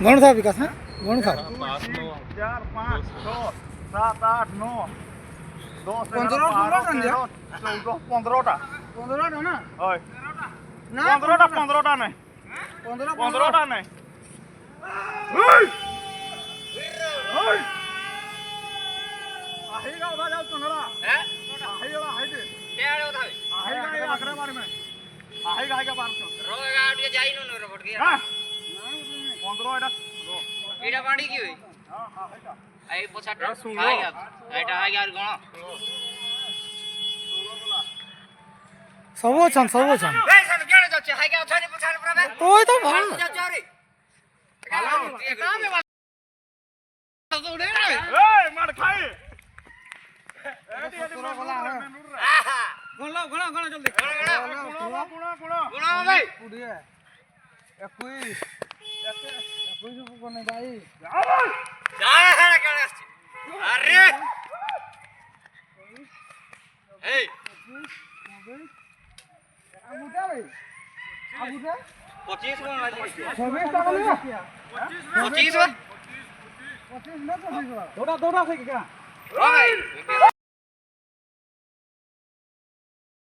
गण था विकास हाँ गण था 4 5 6 7 8 9 10 11 12 13 14 15টা 15টা না হয় না 15টা নাই 15টা নাই এই আহিগা ওদা যাও তোনরা হ্যাঁ আহিগা হাইতে કેળે ઉઠાવે আহিগા આખરે માર મે আহিગા બારસો રોગા આડિયા જાય નો રોબોટ કે હા 15 এটা એડા પાડી ગઈ હોય હા હા હાઈટા આઈ પોછાટ આઈ ગયા એટા આઈ ગયા ગણો सब छन એ સન કેળે જાવ છે આઈ ગયા છાડી પોછાડ પ્રભે तो तो भल જાવ ચારી કામે તો ઉડે રે এই মার খাই এডি এডি মার આહા गण जल्दी গুণা ગુણો ભાઈ पुड़िए 21 21 को नहीं भाई જાય હે કેળે છે અરે એ अबूटा भाई अबूटा 25 કોણ લાગી 26 টাকা लिया 25 25 ना 25 थोड़ा थोड़ा से क्या ઓ ભાઈ